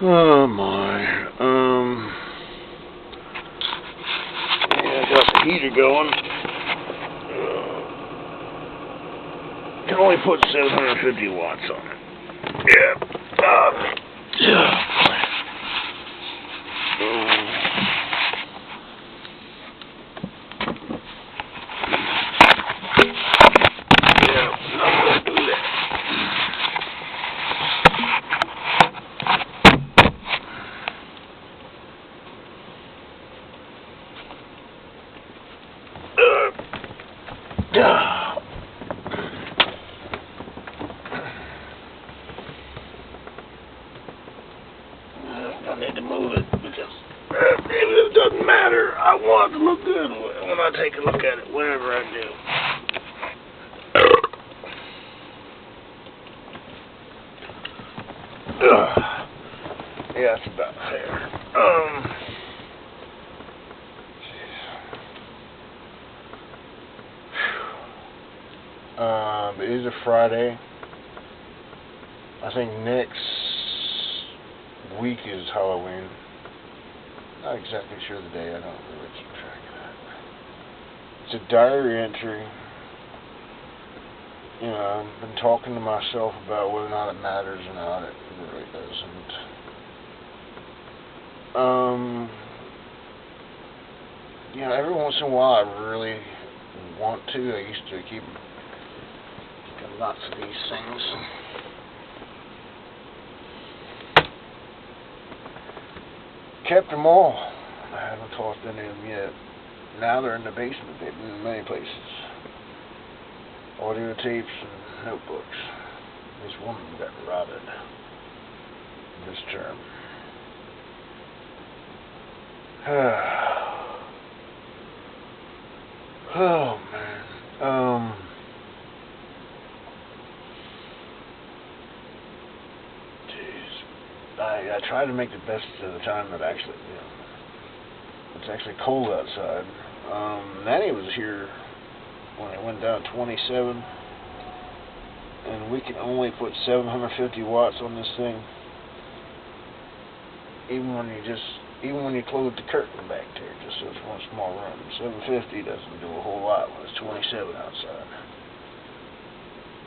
Oh my. Yeah, I got the heater going. Can only put 750 watts on it. Yeah. Yeah. Yeah, I'm gonna do that. I need to move it because it doesn't matter. I want it to look good when I take a look at it, whatever I do. Yeah, it's about fair. It is a Friday. I think next week is Halloween. Not exactly sure the day. I don't really keep track of that. It's a diary entry. You know, I've been talking to myself about whether or not it matters or not. It really doesn't. You know, every once in a while I really want to. I used to keep lots of these things. Kept them all. I haven't tossed any of them yet. Now they're in the basement. They've been in many places. Audio tapes and notebooks. This woman got rotted this term. Oh man. I try to make the best of the time that actually, it's actually cold outside. Nanny was here when it went down 27, and we can only put 750 watts on this thing. Even when you close the curtain back there, just so it's one small room. 750 doesn't do a whole lot when it's 27 outside.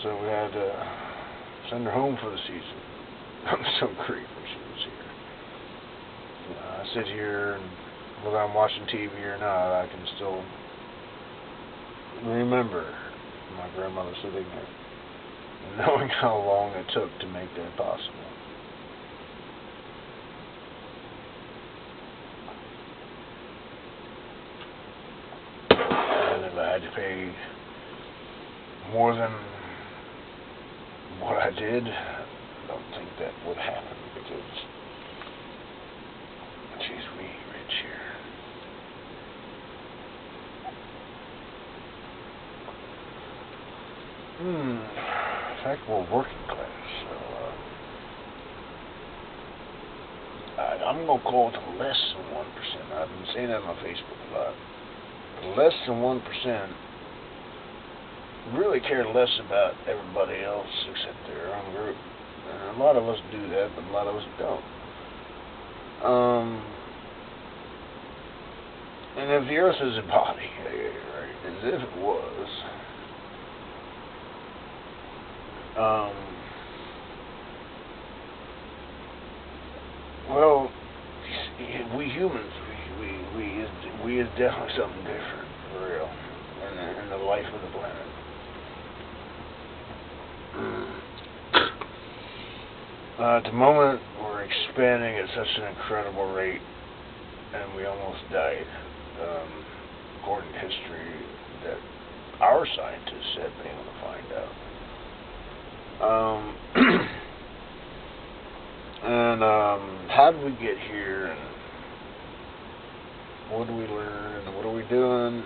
So we had to send her home for the season. I'm so creepy when she was here. You know, I sit here, and whether I'm watching TV or not, I can still remember my grandmother sitting there, and knowing how long it took to make that possible. And if I had to pay more than what I did, I don't think that would happen because, geez, we ain't rich here. In fact, we're working class, so I'm gonna call it less than 1%. I've been saying that on Facebook a lot. Less than 1% really care less about everybody else except their own group. And a lot of us do that, but a lot of us don't. And if the earth is a body, right, as if it was, well, we humans, we is definitely something different, for real, in the life of the planet. At the moment, we're expanding at such an incredible rate, and we almost died, according to history, that our scientists have been able to find out. And how did we get here, and what do we learn, and what are we doing?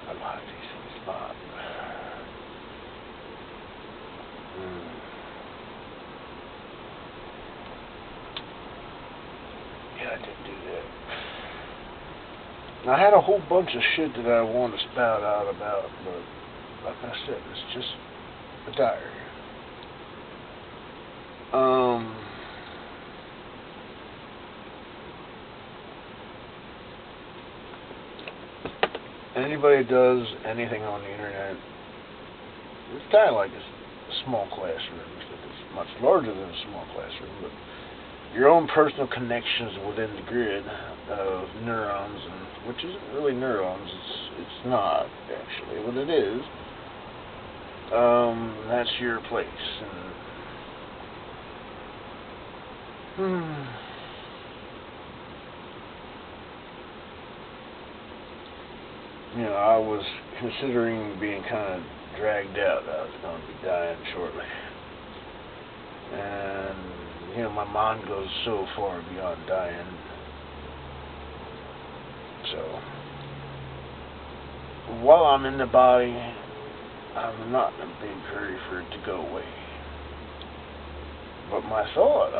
A lot of these things, a lot. Yeah, I did do that. I had a whole bunch of shit that I wanted to spout out about, but like I said, it's just a diary. Um, Anybody does anything on the internet, it's kind of like a small classroom, except it's much larger than a small classroom, but your own personal connections within the grid of neurons, and which isn't really neurons, it's not actually what it is. That's your place. And, I was considering being kind of dragged out. I was going to be dying shortly. And, my mind goes so far beyond dying. So, while I'm in the body, I'm not in a big hurry for it to go away. But my thought,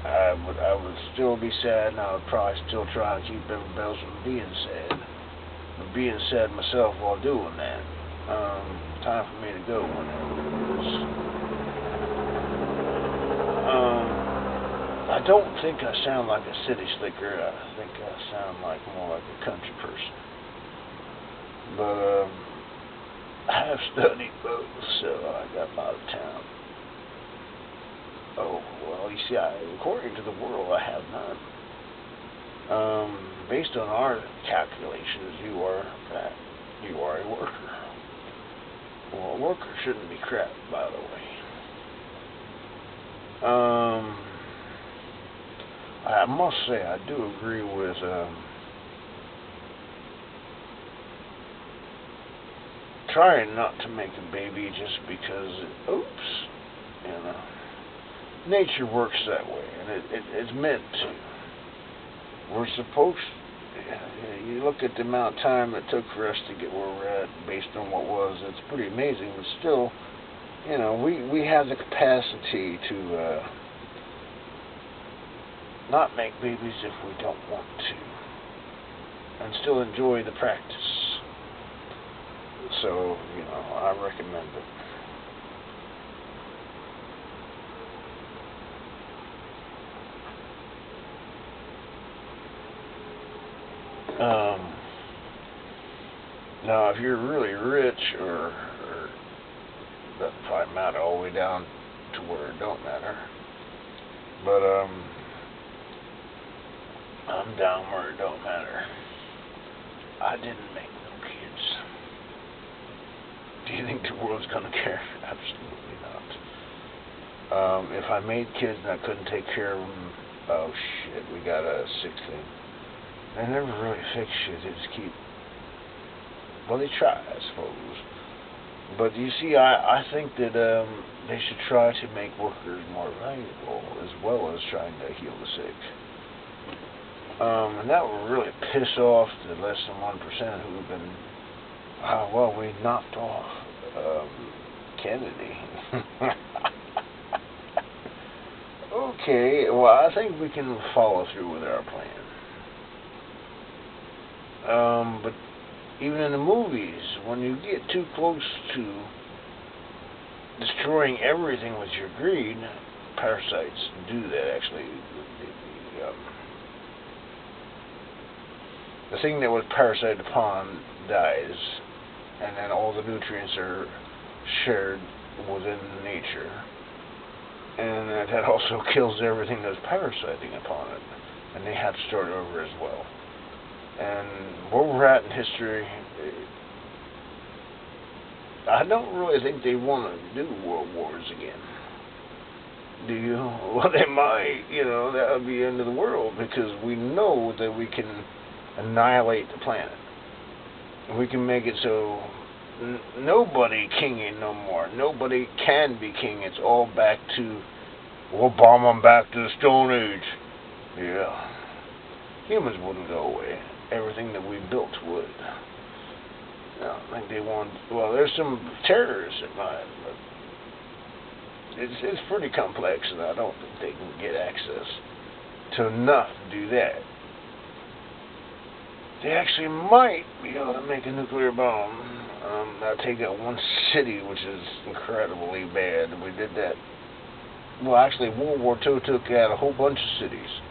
I would still be sad, and I would probably still try to keep everybody else from being sad. But being sad myself while doing that. Time for me to go whenever it is. I don't think I sound like a city slicker. I think I sound like more like a country person. But I have studied both, so I got out of town. Oh, well, you see, according to the world, I have none. Based on our calculations, you are a worker. Well, a worker shouldn't be crap, by the way. I must say, I do agree with trying not to make a baby just because, nature works that way, and it's meant to. We're supposed to, you look at the amount of time it took for us to get where we're at based on what was, it's pretty amazing, but still, we have the capacity to not make babies if we don't want to, and still enjoy the practice. So, I recommend it. Now, if you're really rich, or that probably matter all the way down to where it don't matter. But I'm down where it don't matter. I didn't make no kids. Do you think the world's gonna care? Absolutely not. If I made kids and I couldn't take care of them, oh shit, we got a sick thing. They never really fix shit. They just keep. Well, they try, I suppose. But you see, I think that they should try to make workers more valuable, as well as trying to heal the sick. And that would really piss off the less than 1% who have been. We knocked off Kennedy. Okay, well, I think we can follow through with our plan. But even in the movies, when you get too close to destroying everything with your greed, parasites do that, actually. The thing that was parasited upon dies, and then all the nutrients are shared within nature. And that also kills everything that's parasiting upon it, and they have to start over as well. And where we're at in history, I don't really think they want to do world wars again. Do you? Well, they might, that would be the end of the world, because we know that we can annihilate the planet. We can make it so nobody kinging no more. Nobody can be king. It's all back to, we'll bomb them back to the Stone Age. Yeah. Humans wouldn't go away. Everything that we built would. I don't think they want. Well, there's some terrorists that might, but it's pretty complex, and I don't think they can get access to enough to do that. They actually might be able to make a nuclear bomb. That'll take out one city, which is incredibly bad. We did that Well, actually, World War II took out a whole bunch of cities.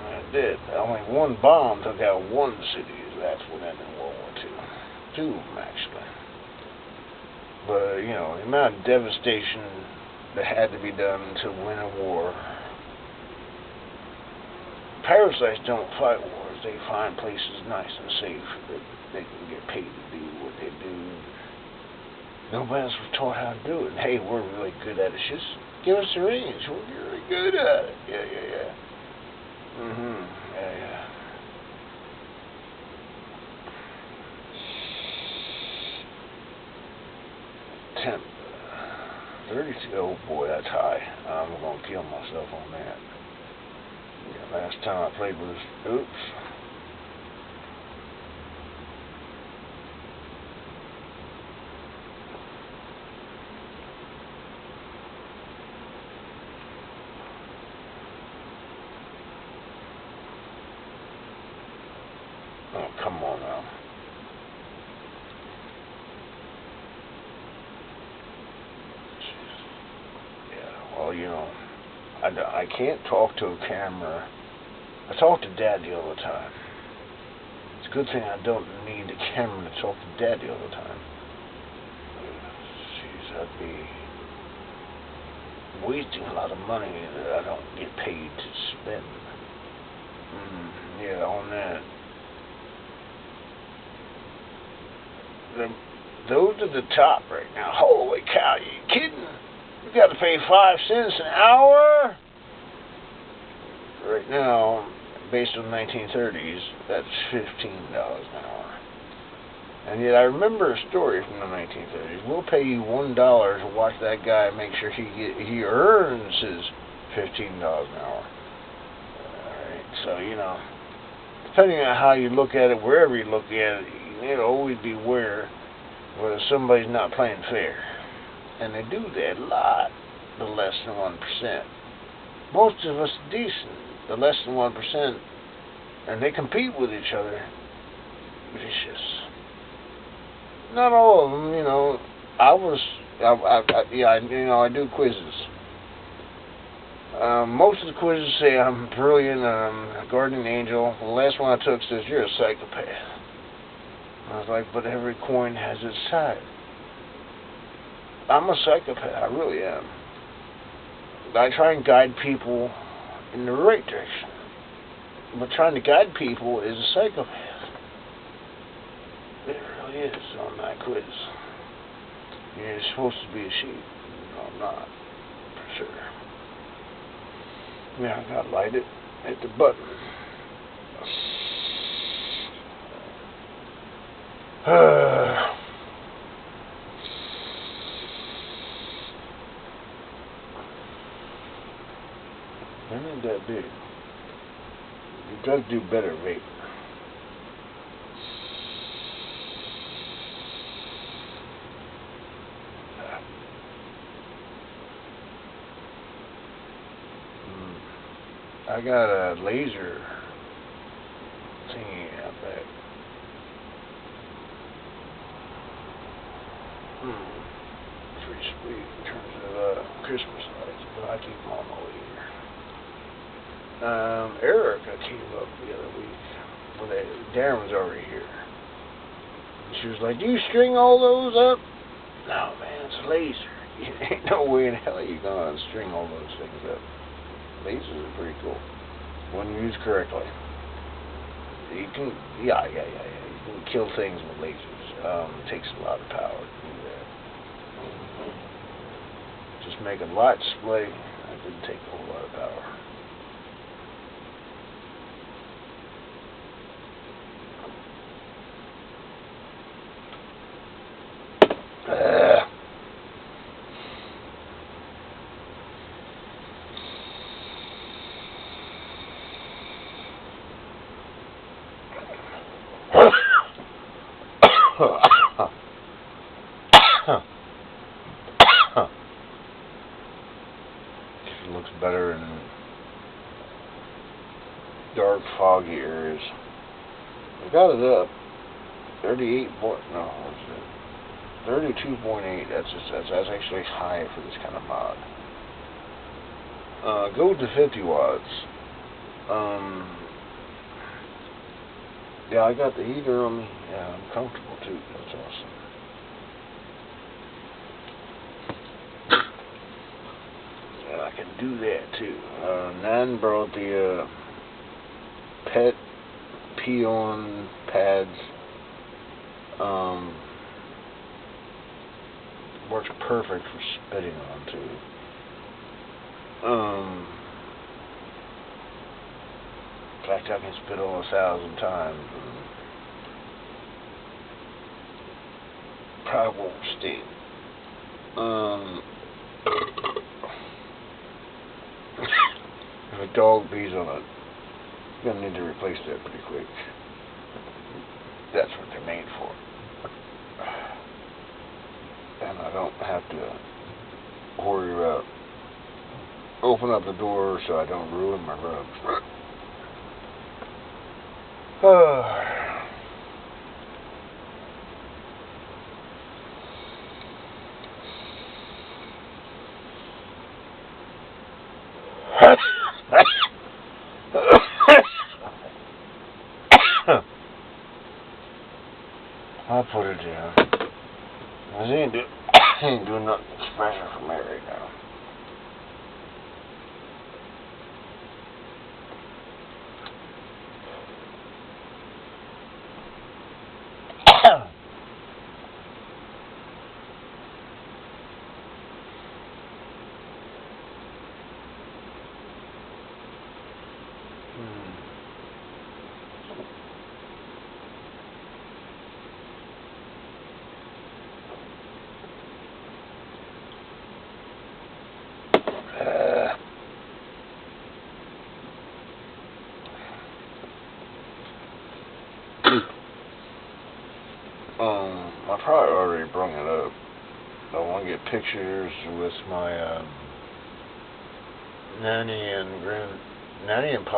It did. Only one bomb took out one city. That's what ended World War II. Two of them, actually. But, you know, the amount of devastation that had to be done to win a war. Parasites don't fight wars. They find places nice and safe that they can get paid to do what they do. Nobody else was taught how to do it. And, hey, we're really good at it. Just give us the range. We're really good at it. Yeah. Yeah. Temp. 32. Oh boy, that's high. I'm gonna kill myself on that. Yeah, last time I played was oops. Oh, come on now. Yeah, well, you know, I can't talk to a camera. I talk to Daddy all the time. It's a good thing I don't need a camera to talk to Daddy all the time. Jeez, I'd be wasting a lot of money that I don't get paid to spend. Yeah, on that. Those are the top right now. Holy cow, you kidding? You got to pay 5 cents an hour? Right now, based on the 1930s, that's $15 an hour. And yet I remember a story from the 1930s. We'll pay you $1 to watch that guy make sure he earns his $15 an hour. Alright, so, you know, depending on how you look at it, wherever you look at it, you need to always beware whether somebody's not playing fair. And they do that a lot, the less than 1%. Most of us are decent, the less than 1%, and they compete with each other. Vicious. Not all of them, you know. I do quizzes. Most of the quizzes say I'm brilliant, I'm a guardian angel. The last one I took says you're a psychopath. I was like, but every coin has its side. I'm a psychopath, I really am. I try and guide people in the right direction. But trying to guide people is a psychopath. It really is on that quiz. You're supposed to be a sheep. No, I'm not. For sure. Yeah, I gotta light it. Hit the button. They're not that big. You gotta do better vaping. I got a laser thingy out back. Pretty sweet in terms of Christmas lights, but I keep them on all year. Erica came up the other week. Well, Darren was already here. And she was like, do you string all those up? No, man, it's a laser. Ain't no way in hell you gonna string all those things up. Lasers are pretty cool when used correctly. You can, yeah. You can kill things with lasers. It takes a lot of power to do that. Just make a light display. That didn't take a whole lot of power. It looks better in dark, foggy areas. I got it up. 32.8. That's actually high for this kind of mod. Go with the 50 watts. Yeah, I got the heater on me. Yeah, I'm comfortable too. That's awesome. Yeah, I can do that too. Nan brought the pet pee-on pads. Works perfect for spitting on too. In fact, I can spit on 1,000 times and probably won't stink. If a dog pees on it, you're gonna need to replace that pretty quick. That's what they're made for. And I don't have to worry about open up the door so I don't ruin my rugs. I'll put it down. He ain't doing nothing special for me right now. I probably already brung it up. I want to get pictures with my nanny and Pop.